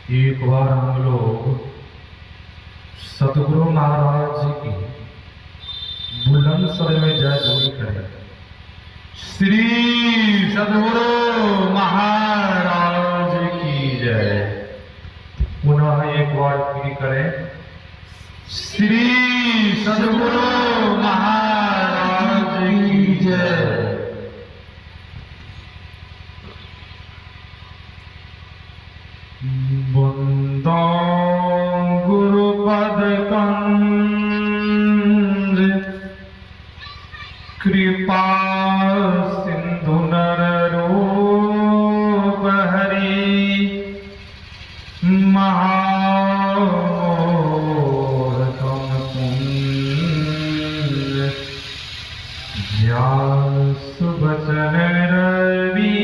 एक बार हम लोग सतगुरु महाराज जी की बुलंद स्वर में जय जोड़ी करें। श्री सतगुरु महाराज की जय। पुनः एक बार फिर करें। श्री सतगुरु महाराज की जय। बंदो गुरुपद कंज कृपा सिंधु नर रूप हरि महामोहतम पुण्य ज्ञान सुबचन रवि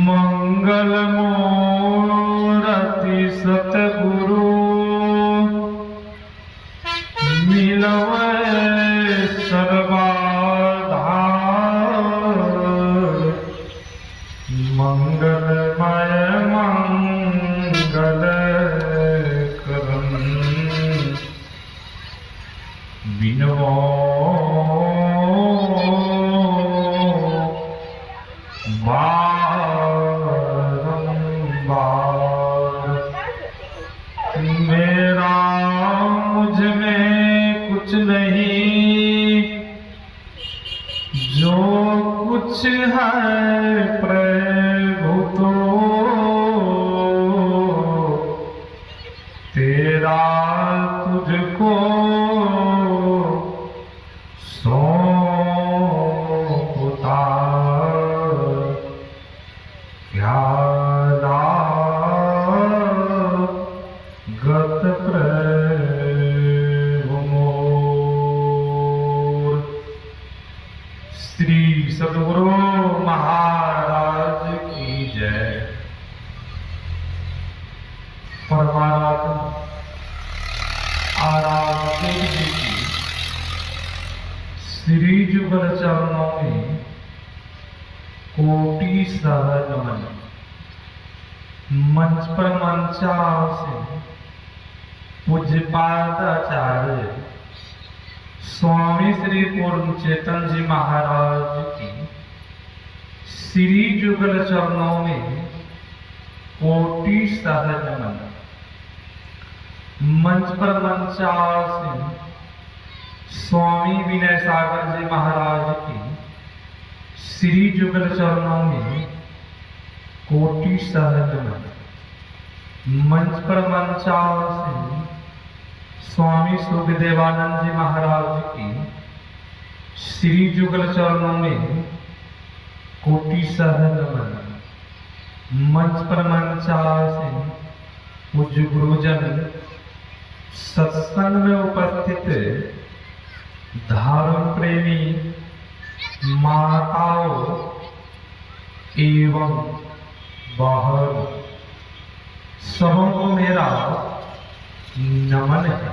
मंगल मूर्ति सतगुरु मिलवै सर्वाधार मंगलमय मंगल करम बिनवो मेरा मुझ में कुछ नहीं, जो कुछ है प्रभु तो तेरा तुझको सौंपता। क्या गत प्रभु मोर। श्री सतगुरु महाराज की जय। परमाराध्य आराध्य जी की श्री जुगल चरणों में कोटि सहज नमन। मंच पर मंचासीन पूज्यपादाचार्य स्वामी श्री पूर्ण चेतन जी महाराज की श्री जुगल चरणों में कोटि सहज नमन। मंच पर मंचासीन स्वामी विनय सागर जी महाराज की श्री जुगल चरणों में कोटि सहज नमन। मंच पर मंचासीन स्वामी सुखदेवानंद जी महाराज की श्री जुगल चरणों में कोटि सहज नमन। मंच पर मंचासीन पूज्य गुरुजन सत्संग में उपस्थित धर्म प्रेमी माताओं एवं बहन सबों को मेरा नमन है।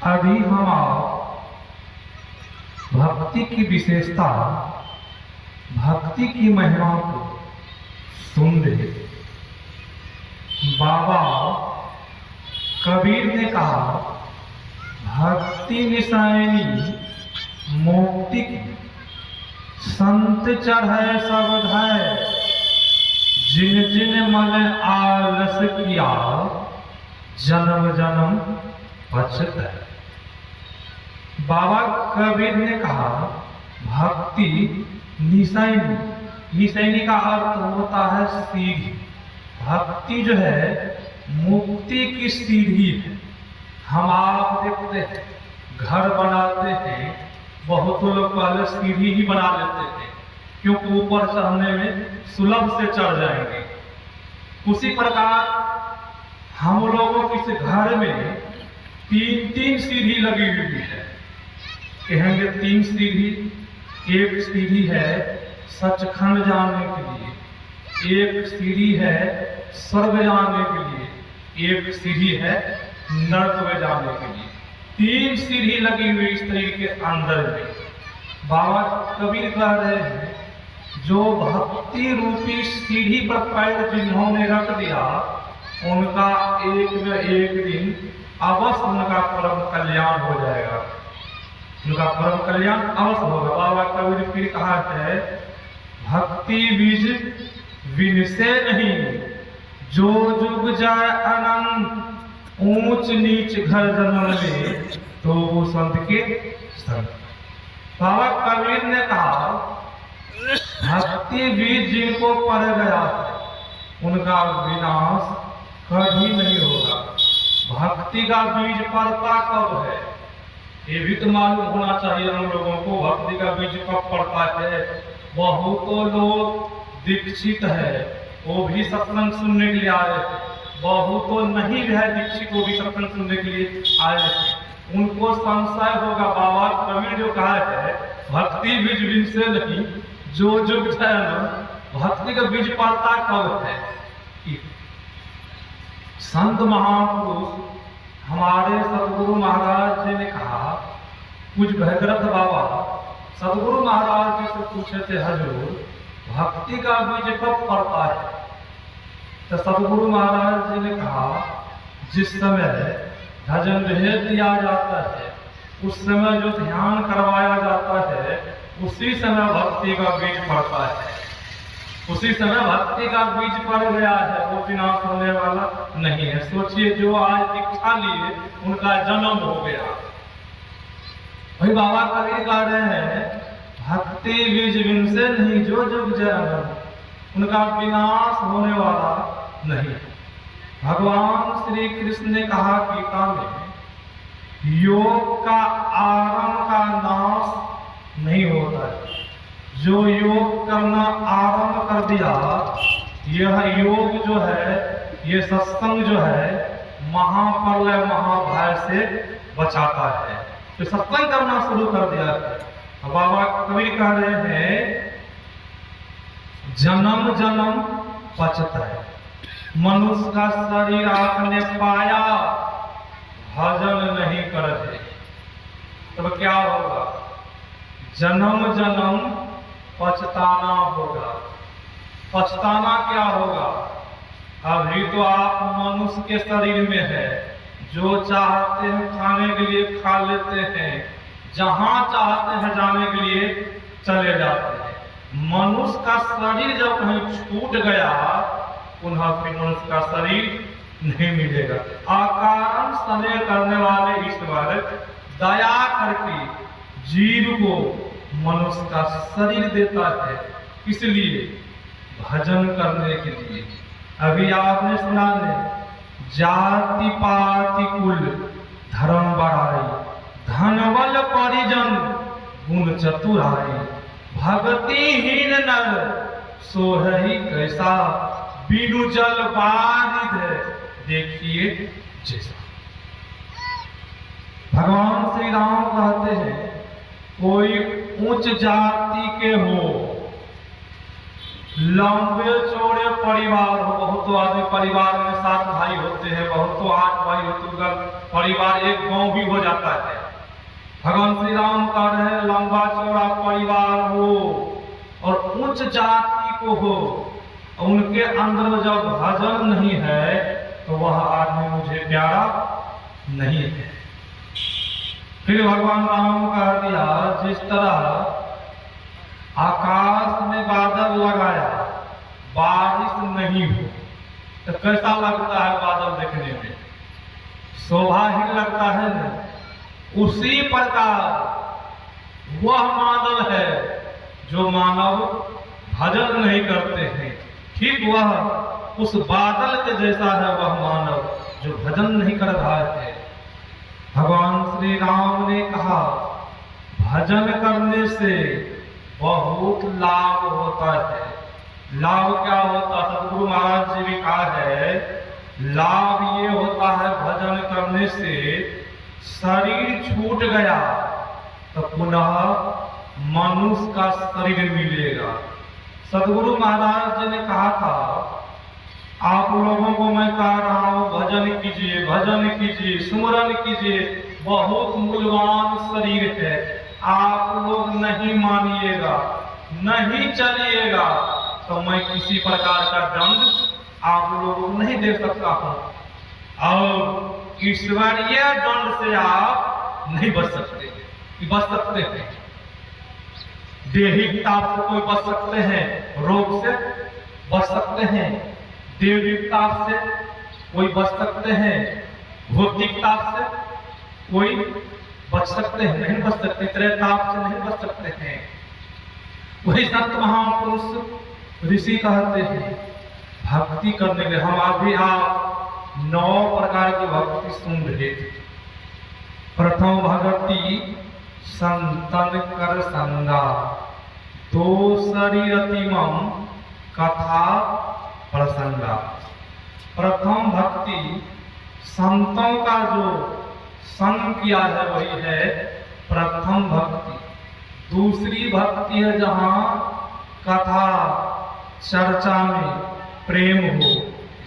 अभी हम आप भक्ति की विशेषता, भक्ति की महिमा को सुन रहे। बाबा कबीर ने कहा, भक्ति निशानी मुक्ति की संत चढ़े सब धाय, जिन जिन मन आलस किया जन्म जन्म पछत है। बाबा कबीर ने कहा भक्ति निशानी, निशानी का अर्थ होता है सीढ़ी। भक्ति जो है मुक्ति की सीढ़ी है। हम आप देखते हैं घर बनाते हैं, बहुत लोग पहले सीढ़ी ही बना लेते थे क्योंकि ऊपर चढ़ने में सुलभ से चढ़ जाएंगे। उसी प्रकार हम लोगों के इस घर में तीन तीन सीढ़ी लगी हुई है। कहेंगे तीन सीढ़ी। एक सीढ़ी है सचखंड जाने के लिए, एक सीढ़ी है स्वर्ग जाने के लिए, एक सीढ़ी है नरक में जाने के लिए। तीन सीढ़ी लगी हुई इस शरीर के अंदर में। बाबा कबीर कह रहे हैं जो भक्ति रूपी सीढ़ी पर पैर जिन्होंने रख दिया उनका एक न एक दिन अवश्य उनका परम कल्याण हो जाएगा, उनका परम कल्याण अवश्य होगा। बाबा कबीर फिर कहा है भक्ति बीज विनसे नहीं, जो जुग जाए अनंत ऊंच नीच घर जन्म ले तो वो संत के संत। बाबा कबीर ने कहा भक्ति बीज जिनको पड़ गया उनका विनाश कभी नहीं होगा। भक्ति का बीज पड़ता कब है ये भी तो मालूम होना चाहिए हम लोगों को। भक्ति का बीज कब पड़ता है? बहुतों लोग दीक्षित है वो भी सत्संग सुनने के लिए आए, बहुतों नहीं है दीक्षित वो भी सत्संग सुनने के लिए आए। उनको संशय होगा बाबा कबीर जो कहा है भक्ति बीज विनसे नहीं, जो जुग जाए भक्ति का बीज पड़ता कब है? संत महापुरुष हमारे सदगुरु महाराज जी ने कहा, कुछ भगरथ बाबा सदगुरु महाराज जी से पूछे थे हजूर भक्ति का बीज कब पड़ता है? तो सदगुरु महाराज जी ने कहा जिस समय भजन भेद दिया जाता है उस समय जो ध्यान करवाया जाता है उसी समय भक्ति का बीज पड़ता है, उसी समय भक्ति का बीज पड़ गया है, वो विनाश होने वाला नहीं है। सोचिए जो आज दीक्षा लिए उनका जन्म हो गया। वही बाबा कबीर कह रहे हैं भक्ति बीज विनसे नहीं, जो जुग जन्म उनका विनाश होने वाला नहीं। भगवान श्री कृष्ण ने कहा गीता में योग का आरंभ का नाश नहीं होता है, जो योग करना आरंभ कर दिया यह योग जो है ये सत्संग जो है महाप्रलय महाभय से बचाता है। तो सत्संग करना शुरू कर दिया है। बाबा कबीर कह रहे हैं जन्म जन्म पचता है, मनुष्य का शरीर आपने पाया भजन नहीं करते तब क्या होगा? जन्म जन्म पछताना होगा। पछताना क्या होगा? अभी तो आप मनुष्य के शरीर में है, जो चाहते हैं खाने के लिए खा लेते हैं, जहां चाहते हैं जाने के लिए चले जाते हैं। मनुष्य का शरीर जब कहीं छूट गया पुनः फिर मनुष्य का शरीर नहीं मिलेगा। अकारण स्नेह करने वाले ईश्वर दया करके जीव को मनुष्य का शरीर देता है, इसलिए भजन करने के लिए। अभी आपने सुना ने जाति पाति कुल धर्म बढ़ाई, धनबल परिजन गुण चतुराई, भक्तिहीन नर सोहरी कैसा, बिनु जल बारिध देखिए जैसा। भगवान श्री राम कहते हैं कोई उच्च जाति के हो, लंबे चौड़े परिवार हो, बहुत आदमी परिवार में 7 भाई होते हैं, बहुत 8 भाई होते हैं, परिवार एक गांव भी हो जाता है। भगवान श्री राम कह रहे हैं लंबा चौड़ा परिवार हो और उच्च जाति को हो, उनके अंदर जब भजन नहीं है तो वह आदमी मुझे प्यारा नहीं है। फिर भगवान राम कह दिया जिस तरह आकाश में बादल लगाया बारिश नहीं हो तो कैसा लगता है बादल देखने में? शोभाहीन लगता है ना। उसी प्रकार वह मानव है जो मानव भजन नहीं करते हैं, ठीक वह उस बादल के जैसा है वह मानव जो भजन नहीं कर रहा है। भगवान श्री राम ने कहा भजन करने से बहुत लाभ होता है। लाभ क्या होता है? सदगुरु महाराज जी भी कहा है लाभ ये होता है भजन करने से शरीर छूट गया तो पुनः मनुष्य का शरीर मिलेगा। सदगुरु महाराज जी ने कहा था आप लोगों को मैं कह रहा हूँ भजन कीजिए, भजन कीजिए, सुमरन कीजिए, बहुत मूल्यवान शरीर है, आप लोग नहीं मानिएगा, नहीं चलिएगा, तो मैं किसी प्रकार का दंड आप लोगों को नहीं दे सकता हूं, और ईश्वरीय दंड से आप नहीं बच सकते। बच सकते हैं, देहिक ताप से कोई बच सकते हैं, रोग से बच सकते हैं, देविक ताप से कोई बच सकते हैं, भौतिक ताप से कोई बच सकते हैं, नहीं बच सकते, त्रैताप से नहीं बच सकते हैं। वही संत महापुरुष ऋषि कहते हैं भक्ति करने के लिए। हम अभी आप 9 प्रकार की भक्ति सुन रहे थे। प्रथम भक्ति संतन कर संगा, दूसरी रतिमम कथा प्रसंगा। प्रथम भक्ति संतों का जो संग किया है वही है प्रथम भक्ति। दूसरी भक्ति है जहाँ कथा चर्चा में प्रेम हो,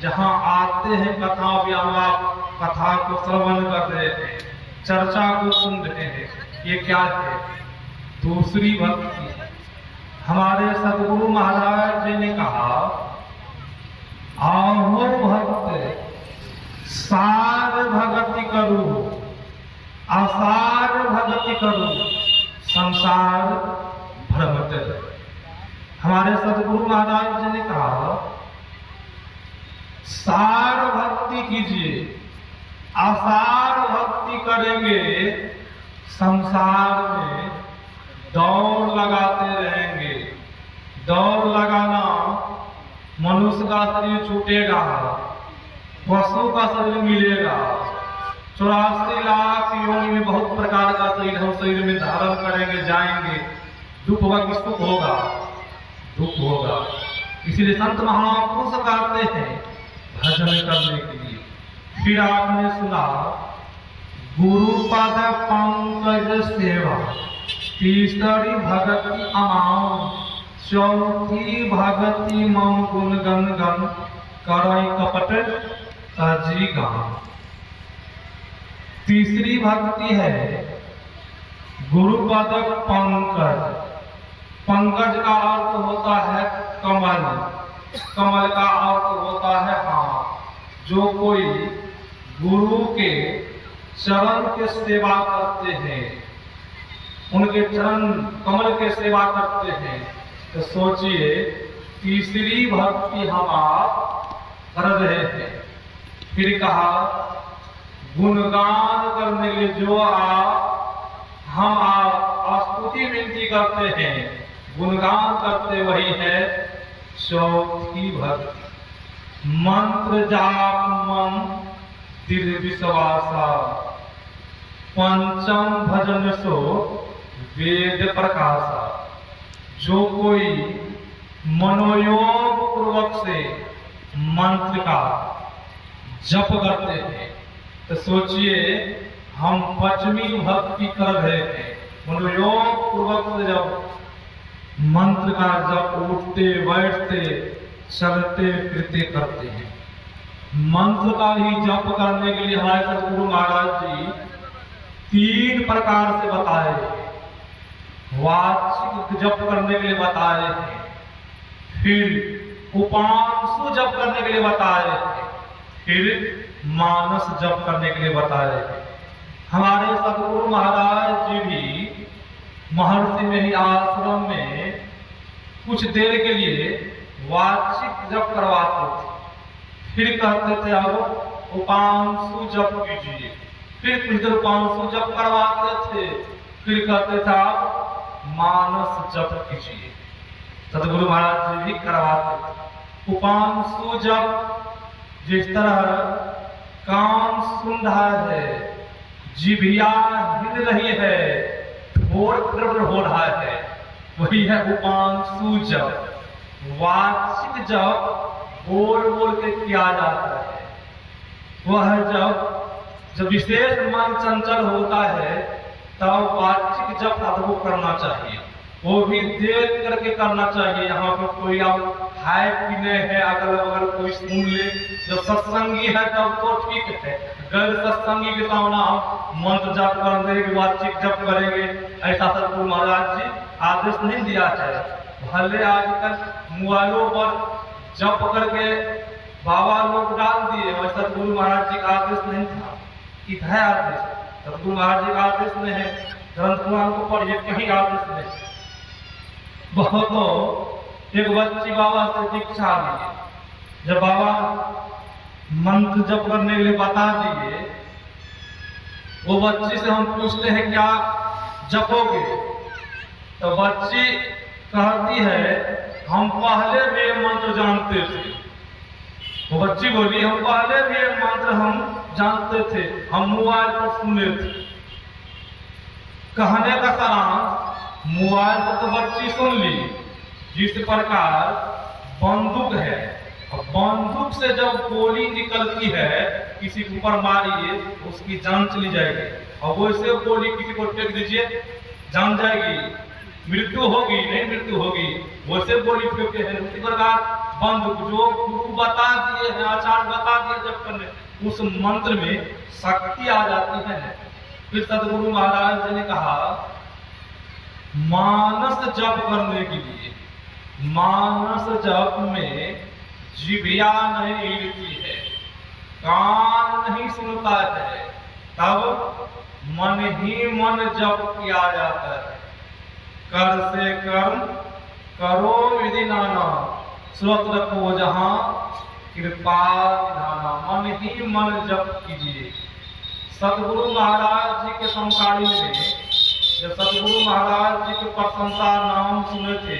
जहाँ आते हैं कथा व्यावार, कथा को श्रवण कर रहे हैं, चर्चा को सुन रहे हैं, ये क्या है? दूसरी भक्ति। हमारे सदगुरु महाराज जी ने कहा, आहो भक्त सार भगति करू, असार भगति करू, संसार भ्रमत। हमारे सदगुरु महाराज जी ने कहा, सार भक्ति कीजिए, असार भक्ति करेंगे, संसार में दौड़ लगाते रहेंगे। दौड़ लगाना, मनुष्य का शरीर छूटेगा, पशु का शरीर मिलेगा। 84 लाख योनि में बहुत प्रकार का शरीर हम शरीर में धारण करेंगे, जाएंगे, दुख होगा कि सुख होगा? दुख होगा। इसीलिए संत महापुरुष कहते हैं भजन करने के लिए। फिर आपने सुना गुरुपद पंकज सेवा, तीसरी भगति अमाओ, चौथी भगति मम गुण गण गण, करई कपट तजी गान। तीसरी भक्ति है गुरुपद पंकज। पंकज का अर्थ होता है कमल, कमल का अर्थ होता है हाथ। जो कोई गुरु के चरण के सेवा करते हैं, उनके चरण कमल के सेवा करते हैं, तो सोचिए तीसरी भक्ति हम आप कर रहे हैं। फिर कहा गुणगान करने के लिए जो हम आप स्तुति विनती करते हैं, गुणगान करते, वही है चौथी भक्ति। मंत्र जाप मन दृढ़ विश्वासा, पंचम भजन सो वेद प्रकाशा। जो कोई मनोयोग पूर्वक से मंत्र का जप करते हैं, तो सोचिए हम पंचमी भक्ति कर रहे हैं। मनोयोग पूर्वक से जब मंत्र का जप उठते बैठते चलते फिरते करते हैं, मंत्र का ही जप करने के लिए हमारे सदगुरु महाराज जी 3 प्रकार से बताए। वाचिक जप करने के लिए बताए हैं, फिर उपांशु जप करने के लिए बताए हैं, फिर मानस जप करने के लिए बताए हैं। हमारे सदगुरु महाराज जी भी महर्षि में ही आश्रम में कुछ देर के लिए वाचिक जप करवाते थे, फिर कहते थे अब उपांशु जप कीजिए, फिर कुछ देर उपांशु जप करवाते थे, फिर कहते थे आप मानस जप कीजिए। सदगुरु महाराज जी भी करवाते थे उपांशु जप। जिस तरह कान सुन रहा है, जिभिया हिल रही है, ठोर प्रबल हो रहा है, वही है उपांशु जप। वाचिक जप बोल बोल के किया जाता है। वह जब विशेष मन चंचल होता है तब वाचिक जप आपको करना चाहिए। वो भी देख करके करना चाहिए। यहाँ पर कोई आप है कि नहीं है, अगल बगल कोई सुन ले। जब सत्संगी है तब तो ठीक है, गैर सत्संगी के सामने हम मंत्र जप करने के बाद चिक जप करेंगे, ऐसा सतगुरु महाराज जी आदेश नहीं दिया है। भले आजकल मोबाइलों पर जप करके बाबा लोग डाल दिए, और सतगुरु महाराज जी का आदेश नहीं था। कि है आदेश, सतगुरु महाराज जी का आदेश नहीं है, ग्रंथ पुराण को पढ़िए, कहीं आदेश नहीं। बहुत एक बच्ची बाबा से दीक्षा ली, जब बाबा मंत्र जप करने के लिए बता दिए, वो बच्ची से हम पूछते हैं क्या जपोगे, तो बच्ची कहती है हम पहले भी ये मंत्र जानते थे। वो बच्ची बोली हम पहले भी ये मंत्र हम जानते थे, हम मोबाइल पर सुने थे। कहने का सारांश, मोबाइल पर तो बच्ची सुन ली, जिस प्रकार बंदूक है, और बंदूक से जब गोली निकलती है किसी के ऊपर मारिए उसकी जान चली जाएगी, और वैसे गोली किसी को फेंक दीजिए जान जाएगी, मृत्यु होगी नहीं मृत्यु होगी, वैसे गोली फेंकते हैं। उसी प्रकार बंदूक जो गुरु बता दिए हैं, आचार्य बता दिए जब करने, उस मंत्र में शक्ति आ जाती है। फिर सतगुरु महाराज जी ने कहा मानस जप करने के लिए, मानस जप में जिभिया नहीं हिलती है, कान नहीं सुनता है, तब मन ही मन जप किया जाता है। कर से कर्म करो विधि नाना, सुरत रखो जहां कृपा निधाना, मन ही मन जप कीजिए। सतगुरु महाराज जी के समकालीन में जब सतगुरु महाराज जी के प्रशंसा नाम सुने थे,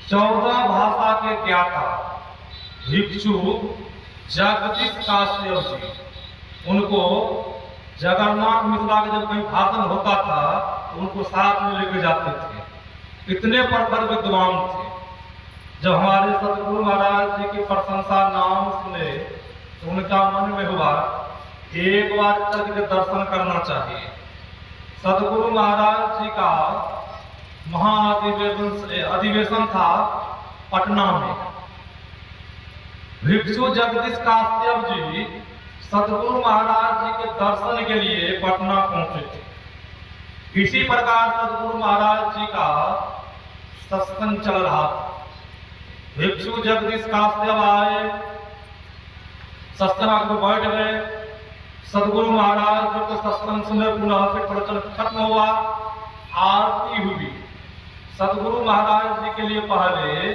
14 भाषा के ज्ञाता भिक्षु जगदीश काश्यप जी, उनको जगन्नाथ मिश्रा का जब कहीं भाषण होता था तो उनको साथ में लेके जाते थे, इतने प्रखर विद्वान थे। जब हमारे सतगुरु महाराज जी की प्रशंसा नाम सुने तो उनका मन में हुआ एक बार चल के दर्शन करना चाहिए। सतगुरु महाराज जी का अधिवेशन था पटना में। भिक्षु जगदीश काश्यप जी सतगुरु महाराज जी के दर्शन के लिए पटना पहुंचे थे। इसी प्रकार सतगुरु महाराज जी का सत्संग चल रहा था। भिक्षु जगदीश काश्यप आए, सत्संग में बैठ गए। सतगुरु महाराज जी के सत्संग सुने, पुनः फिर प्रवचन खत्म हुआ, आरती हुई। सतगुरु महाराज जी के लिए पहले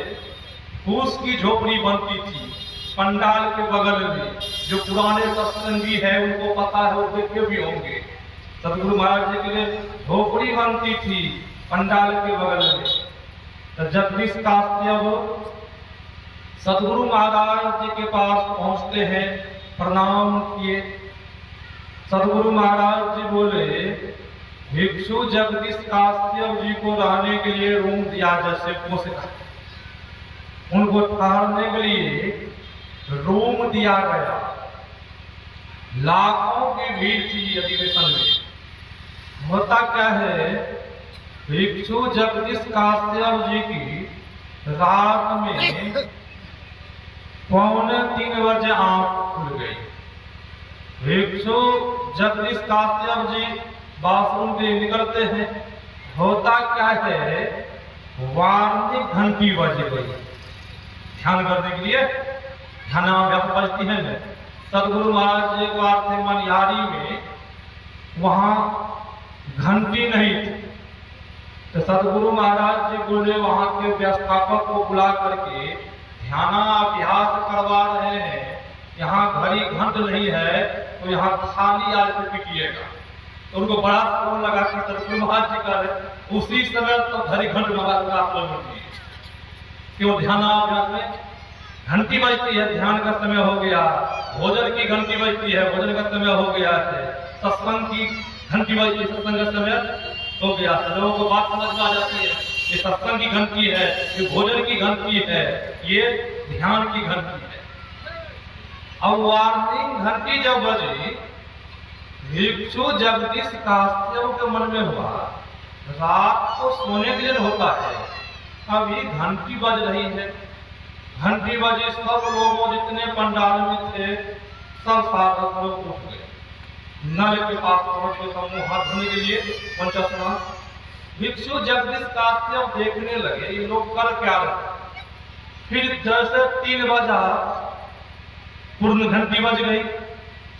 फूस की झोपड़ी बनती थी पंडाल के बगल में, जो पुराने सत्संगी है उनको पता है, वो देखे भी होंगे। सतगुरु महाराज जी के लिए झोपड़ी बनती थी पंडाल के बगल में। तो जगदीश काश्यप सतगुरु महाराज जी के पास पहुंचते हैं, प्रणाम किए। सतगुरु महाराज जी बोले भिक्षु जगदीश काश्यप जी को रहने के लिए रूम दिया, जैसे कोशिका उनको ठहरने के लिए रूम दिया गया। लाखों की भीड़ थी अधिवेशन में। होता क्या है, भिक्षु जगदीश काश्यप जी की रात में 2:45 बजे आंख खुल गई। भिक्षु जगदीश काश्यप जी बाथरूम के निकलते हैं। होता क्या है, वार्निंग घंटी बज गई ध्यान करने के लिए, ध्यानाभ्यास बजती है ना। सतगुरु महाराज जी एक बार थे मनिहारी में, वहां घंटी नहीं थी, तो सतगुरु महाराज जी बोले वहां के व्यवस्थापक को बुला करके ध्यानाभ्यास करवा रहे हैं, यहाँ घड़ी घंट नहीं है तो यहाँ खाली आज से पीटिएगा। तो उनको बड़ा फोन लगा कर सतगुरु महाराज जी का रहे, उसी समय तो घड़ी घंट मंगा कि वो ध्यानाभ्यास में घंटी बजती है, ध्यान का समय हो गया। भोजन की घंटी बजती है, भोजन का समय हो गया है। सत्संग की घंटी बजती है, सत्संग का समय हो गया। लोगों को बात समझ में आ जाती है कि सत्संग की घंटी है, ये भोजन की घंटी है, ये ध्यान की घंटी है। अब वार्निंग घंटी जब बजी, भिक्षु जगदीश काश्यप के मन में हुआ रात को सोने के लिए होता है। अभी घंटी बज रही है, घंटी बजी, सब लोगों जितने पंडाल में थे सब साधक लोग उठ गए, नल के पास पहुंच के सब मुंह हाथ धोने के लिए पंचस्नान। भिक्षु जगदीश काश्यप देखने लगे ये लोग कर क्या रहे। फिर जैसे 3 बजा, पूर्ण घंटी बज गई,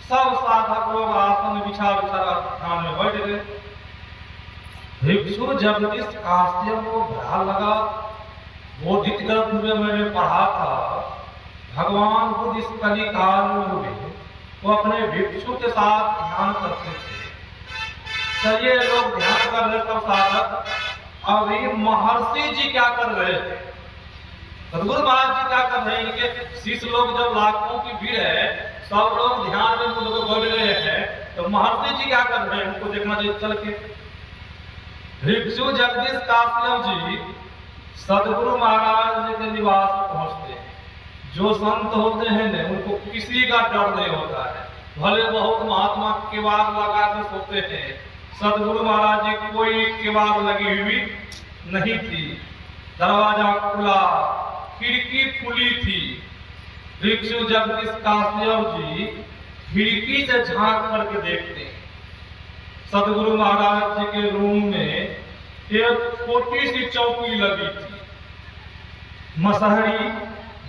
सब साधक लोग आसन बिछा ध्यान में बैठ गए। भिक्षु जगदीश काश्यप को भला लगा, बोधित ग्रंथ में मैंने पढ़ा था भगवान बुद्ध इस कली काल में हुए, वो अपने भिक्षु के साथ ध्यान करते थे। चलिए लोग ध्यान कर रहे सब साधक, अभी महर्षि जी क्या कर रहे थे, सदगुरु महाराज जी क्या कर रहे हैं, इनके शिष्य लोग जब लाखों की भीड़ है, सब लोग ध्यान में मुझको बैठ रहे हैं, तो महर्षि जी क्या कर रहे हैं उनको देखना चाहिए चल के। भिक्षु जगदीश काश्यप जी सदगुरु महाराज जी के निवास पहुंचते हैं। जो संत होते हैं ना उनको किसी का डर नहीं होता है, भले बहुत महात्मा किवाड़ लगा के सोते हैं, सदगुरु महाराज जी कोई किवाड़ लगी हुई नहीं थी, दरवाजा खुला, खिड़की खुली थी। भिक्षु जगदीश काश्यप जी खिड़की से झांक करके देखते हैं, सदगुरु महाराज जी के रूम में एक छोटी सी चौकी लगी थी, मसहरी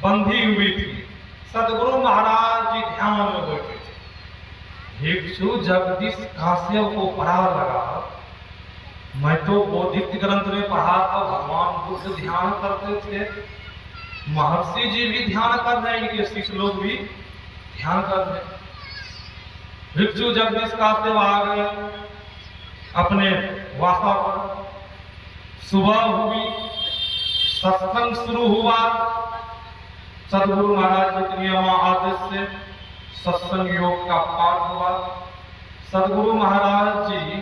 बंधी हुई थी, सदगुरु महाराज जी ध्यान में बैठे थे। भिक्षु जगदीश काश्यप को पढ़ा लगा, मैं तो बोधित ग्रंथ में पढ़ा था भगवान बुद्ध ध्यान करते थे, महर्षि जी भी ध्यान कर रहे हैं, इनके शिष्य लोग भी ध्यान कर रहे हैं। भिक्षु जगदीश काश्यप आ गए अपने वासा पर। सुबह हुई, सत्संग शुरू हुआ, सदगुरु महाराज जी के नियम आदेश से सत्संग योग का पाठ हुआ। सदगुरु महाराज जी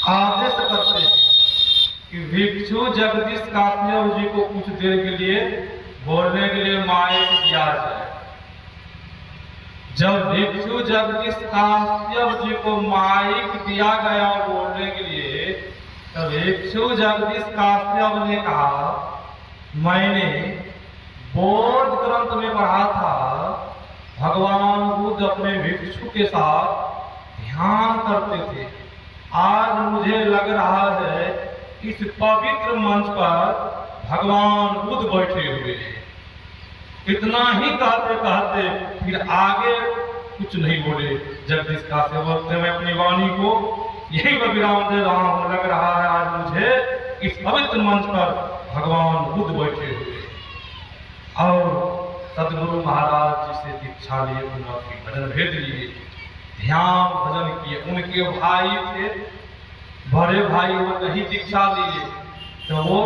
आदेश करते हैं कि भिक्षु जगदीश काश्यप जी को कुछ देर के लिए बोलने के लिए माइक दिया जाए। जब भिक्षु जगदीश काश्यप जी को माइक दिया गया बोलने के लिए, तब भिक्षु जगदीश काश्यप ने कहा, मैंने बौद्ध ग्रंथ में पढ़ा था भगवान बुद्ध अपने भिक्षु के साथ ध्यान करते थे। आज मुझे लग रहा है इस पवित्र मंच पर भगवान बुद्ध बैठे हुए हैं। इतना ही कहते कहते फिर आगे कुछ नहीं बोले जगदीश काश्यप। मैं अपनी वाणी को यही पर विराम दे रहा हूं, लग रहा है आज मुझे इस पवित्र मंच पर भगवान बुद्ध बैठे हुए। और सदगुरु महाराज जी से दीक्षा लिए, उनकी भजन भेद लिए, ध्यान भजन किए। उनके भाई थे, बड़े भाई, वो नहीं दीक्षा लिए तो वो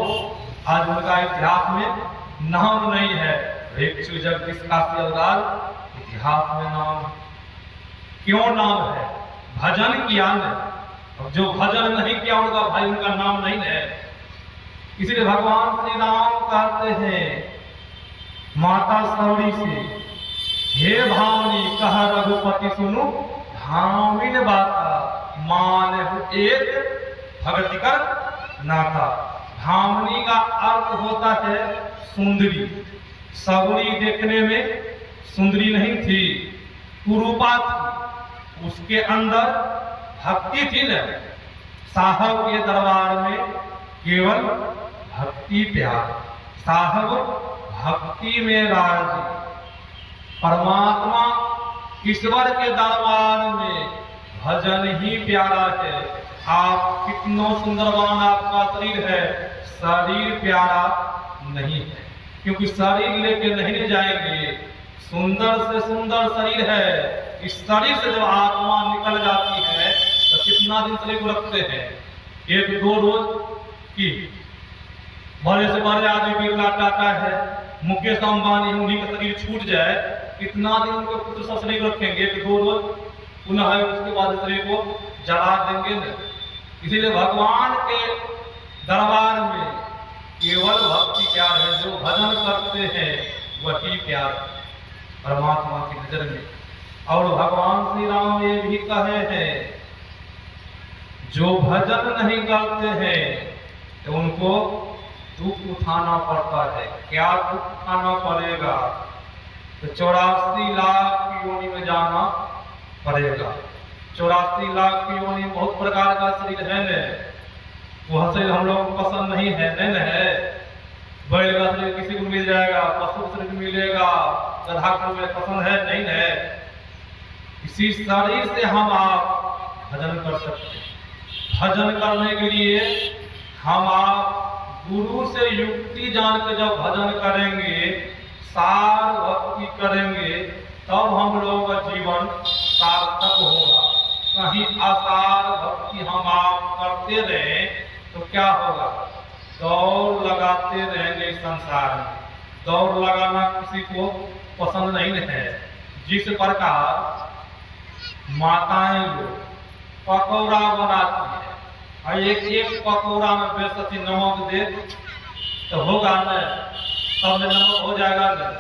आज उनका इतिहास में नाम नहीं है। भिक्षु जगदीश काश्यप इतिहास में नाम है। क्यों नाम है? भजन किया ने, और जो भजन नहीं किया उनका भाई, उनका नाम नहीं है। इसलिए भगवान श्री राम कहते हैं माता सौरी से, हे भावनी कह रघुपति सुनु, भामिन बाता मान एक भगति कर नाता। भामनी का अर्थ होता है सुंदरी। सौरी देखने में सुंदरी नहीं थी, कुरूपा थी, उसके अंदर भक्ति थी न। साहब के दरबार में केवल भक्ति प्यार, साहब भक्ति में राजी। परमात्मा ईश्वर के दरबार में भजन ही प्यारा है। आप कितना सुंदरवान आपका शरीर है, शरीर प्यारा नहीं है, क्योंकि शरीर लेके नहीं जाएंगे। सुंदर से सुंदर शरीर है, इस शरीर से जब आत्मा निकल जाती है तो कितना दिन शरीर को रखते हैं? 1-2 रोज की। बड़े से बड़े आदमी बिरला टाटा है, मुकेश अंबानी, उन्हीं का शरीर छूट जाए, कितना दिन उनके पुत्र सब शरीर रखेंगे? 1-2 रोज, पुनः उसके बाद शरीर को जला देंगे न। इसीलिए भगवान के दरबार में केवल भक्ति प्यार है। जो भजन करते हैं वही प्यार परमात्मा की नजर में। और भगवान श्री राम ये भी कहे हैं, जो भजन नहीं करते हैं तो उनको दुख उठाना पड़ता है। क्या दुख उठाना पड़ेगा? तो 84 लाख योनि में जाना पड़ेगा। 84 लाख योनि बहुत प्रकार का शरीर है न, वह शरीर हम लोग को पसंद नहीं है, नहीं न है। बैल का शरीर किसी को मिल जाएगा, पशु शरीर मिलेगा, गधा को पसंद है नहीं है। इसी शरीर से हम आप भजन कर सकते हैं। भजन करने के लिए हम आप गुरु से युक्ति जान के जब भजन करेंगे, सार भक्ति करेंगे, तब हम लोगों का जीवन सार्थक होगा। कहीं असार भक्ति हम आप करते रहे तो क्या होगा? दौड़ लगाते रहेंगे संसार में। दौड़ लगाना किसी को पसंद नहीं है। जिस प्रकार माताएं लोग पकौड़ा बनाती है और एक पकौड़ा में बेसती नमक दे तो होगा न, सब में नमक हो जाएगा न।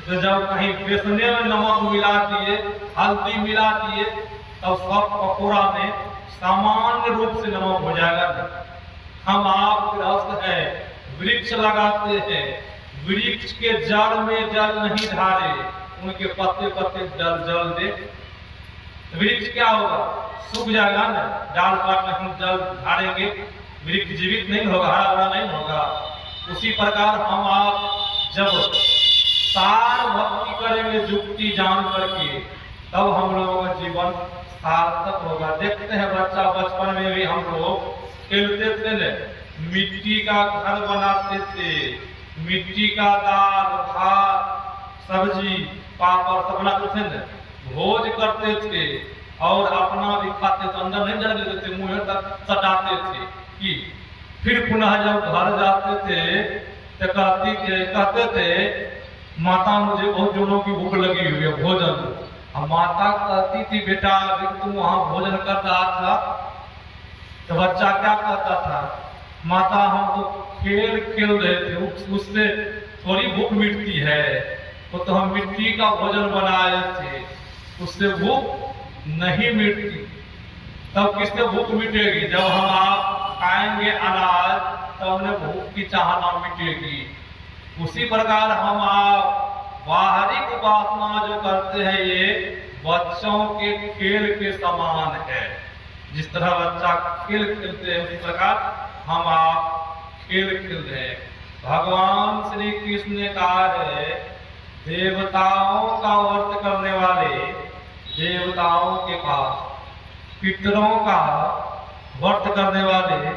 तो जब कहीं बेसने में नमक मिला दिए, हल्दी मिला दिए, तब सब पकौड़ा में सामान्य रूप से नमक हो जाएगा न। हम आप गृहस्थ है, वृक्ष लगाते हैं, वृक्ष के जड़ में जल नहीं ढारे, उनके पत्ते पत्ते जल दे, वृक्ष क्या होगा? सूख जाएगा ना। डाल काट में हम जल ढारेंगे, वृक्ष जीवित नहीं होगा, हरा भरा नहीं होगा। उसी प्रकार हम आप जब सार भक्ति करेंगे युक्ति जान करके, तब हम लोगों का जीवन सार्थक होगा। देखते हैं बच्चा बचपन में भी हम लोग खेलते थे न, मिट्टी का घर बनाते थे, मिट्टी का दाल भात सब्जी पापड़ सब बनाते थे न, भोज करते थे और अपना भी खाते थे। अंदर नहीं जाने देते थे, मुंह तक सटाते थे कि फिर पुनः जब घर जाते थे तो कहते थे माता मुझे बहुत जोरों की भूख लगी हुई है, भोजन। अब माता कहती थी बेटा अभी तुम वहां भोजन कर रहा था, तो बच्चा क्या कहता था? माता हम तो खेल खेल रहे थे, उससे थोड़ी भूख मिटती है, वो तो हम मिट्टी का भोजन बनाए थे, उससे भूख नहीं मिटती। तब किससे भूख मिटेगी? जब हम आप खाएंगे अनाज, तब उन्हें भूख की चाहना मिटेगी। उसी प्रकार हम आप बाहरी उपासना जो करते हैं, ये बच्चों के खेल के समान है। जिस तरह बच्चा खेल खेलते हैं, उसी प्रकार हम आप खेल खेल रहे हैं। भगवान श्री कृष्ण ने कहा है, देवताओं का व्रत करने वाले देवताओं के पास, पितरों का व्रत करने वाले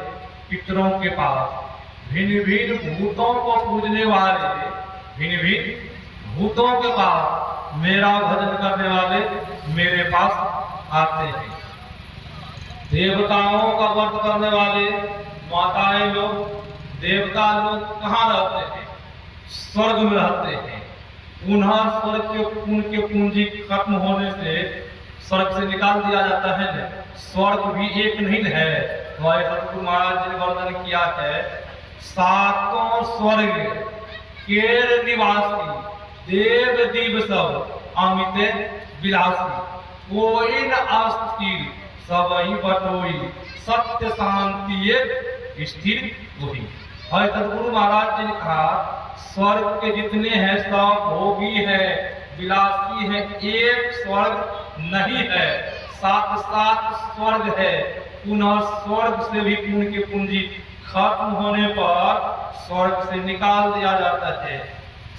पितरों के पास, भिन्न भिन्न भूतों को पूजने वाले भिन्न भिन्न भूतों के पास, मेरा भजन करने वाले मेरे पास आते हैं। देवताओं का व्रत करने वाले माताएं लोग, देवता लोग कहाँ रहते हैं? स्वर्ग में रहते हैं। पुनः स्वर्ग के पुण्य के पूंजी खत्म होने से स्वर्ग से निकाल दिया जाता है न। स्वर्ग भी एक नहीं है। हमारे सतगुरु महाराज जी ने वर्णन किया है, सातों स्वर्ग केर निवासी देव दीव सब अमित विलासी, कोई न अस्थिर सबही बटोई, सत्य शांति स्थिर वही। और सतगुरु महाराज जी ने कहा, स्वर्ग के जितने हैं सब भोगी है, विलासी है, एक स्वर्ग नहीं है, सात सात स्वर्ग है। पुनः स्वर्ग से भी पुण्य की पूंजी खत्म होने पर स्वर्ग से निकाल दिया जाता है।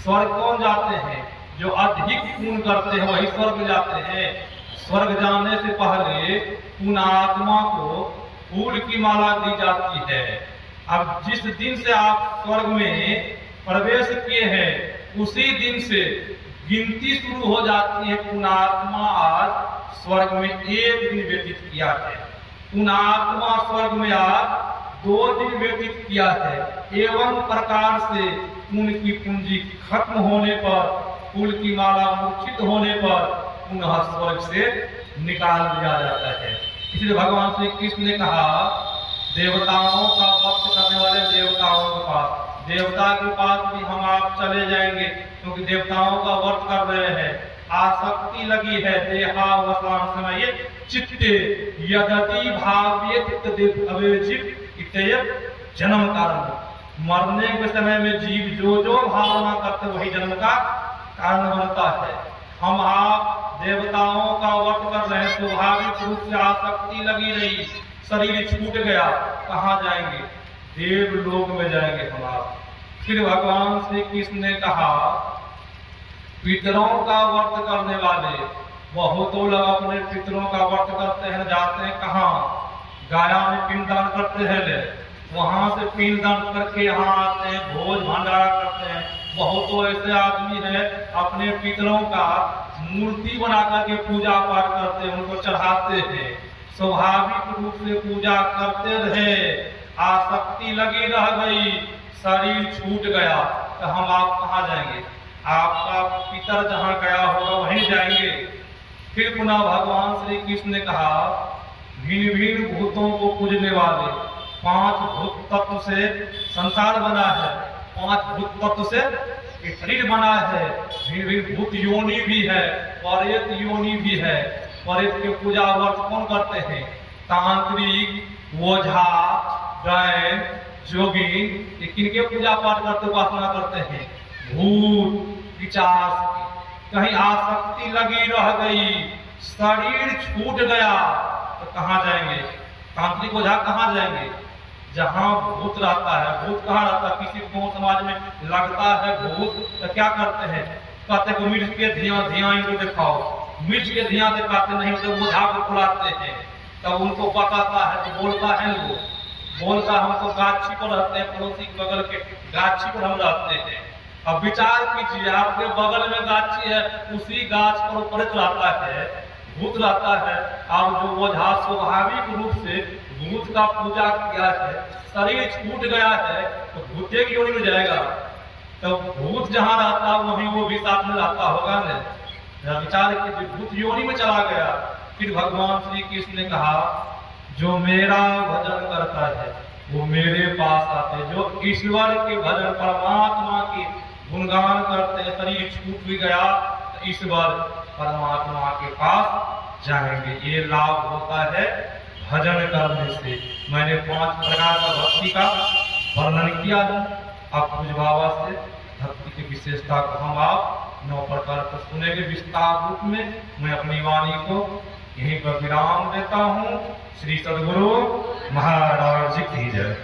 स्वर्ग कौन जाते हैं? जो अधिक पुण्य करते हैं वही स्वर्ग जाते हैं। स्वर्ग जाने से पहले पुण्यात्मा को फूल की माला दी जाती है। अब जिस दिन से आप स्वर्ग में प्रवेश किए हैं, उसी दिन से गिनती शुरू हो जाती है। पुण्यात्मा आज स्वर्ग में एक दिन व्यतीत किया है, पुण्यात्मा स्वर्ग में आज 2 दिन व्यतीत किया है। एवं प्रकार से पुण्य की पूंजी खत्म होने पर, फूल की माला मूर्छित होने पर पुनः स्वर्ग से निकाल दिया जाता है। इसलिए भगवान श्री कृष्ण ने कहा, देवताओं का व्रत करने वाले देवताओं के पास, देवता के पास भी हम आप चले जाएंगे, क्योंकि देवताओं का व्रत कर रहे हैं। आसक्ति लगी है, देहावसान समय चित्ते यदि भाव्येत तदेव अवेजित इत्येव जन्म कारण। मरने के समय में जीव जो भावना करते वही जन्म का कारण बनता है। हम आप देवताओं का व्रत कर रहे हैं, स्वाभाविक रूप से आसक्ति लगी रही, शरीर छूट गया, कहाँ जाएंगे? देवलोक में जाएंगे हम आप। फिर भगवान श्री कृष्ण ने कहा पितरों का व्रत करने वाले, बहुतों लोग अपने पितरों का व्रत करते हैं, जाते हैं कहाँ? गाया में पिंडदान करते हैं, वहां से पिंडदान करके यहाँ आते हैं, भोज भंडारा करते हैं। बहुतों ऐसे आदमी हैं अपने पितरों का मूर्ति बना करके पूजा पाठ करते हैं, उनको चढ़ाते हैं। स्वाभाविक रूप से पूजा करते रहे, आसक्ति लगी रह गई, शरीर छूट गया, तो हम आप कहाँ जाएंगे? आपका पितर जहाँ गया होगा वहीं जाएंगे। फिर पुनः भगवान श्री कृष्ण ने कहा भिन्न भिन्न भूतों को पूजने वाले, 5 भूत तत्व से संसार बना है, 5 भूत तत्व से शरीर बना है, भिन्न भिन्न भूत योनि भी है, परेत योनि भी है। परेत के पूजा व्रत कौन करते हैं? तांत्रिक, ओझा, डैन, जोगी, किनके पूजा पाठ करते उपासना करते हैं? भूत पिशाच। कहीं आसक्ति लगी रह गई, शरीर छूट गया, तो कहाँ जाएंगे? तांत्रिक ओझा कहाँ जाएंगे? जहाँ भूत रहता है। भूत कहाँ रहता है? किसी को समाज में लगता है भूत, तो क्या करते हैं? कहते हैं मिर्च के धिया इनको दिखाओ, मिर्च के धिया दिखाते नहीं तो ओझा को बुलाते हैं, तब उनको बताता है तो बोलता है वो, बोलता हम तो गाछी पर रहते हैं, पड़ोसी के बगल के गाछी पर हम रहते हैं। अब विचार कीजिए, आपके बगल में गाछी है, उसी गाछ पर ऊपर रहता है, भूत रहता है। अब जो ओझा स्वाभाविक रूप से भूत का पूजा किया है, शरीर छूट गया है, तो भूते की योनि में जाएगा। तो भूत जहाँ रहता वहीं वो भी साथ में रहता होगा न। विचार कीजिए, भूत योनि में चला गया। फिर भगवान श्री कृष्ण ने कहा जो मेरा भजन करता है वो मेरे पास आते, जो ईश्वर के भजन परमात्मा के गुणगान करते हैं, शरीर छूट भी गया तो ईश्वर परमात्मा के पास जाएंगे। ये लाभ होता है भजन करने से। मैंने 5 प्रकार का भक्ति का वर्णन किया है। अब पूज्य बाबा से भक्ति की विशेषता को हम आप 9 प्रकार को सुनेंगे विस्तार रूप में। मैं अपनी वाणी को यहीं पर विराम देता हूँ। श्री सद्गुरु महाराज की जय।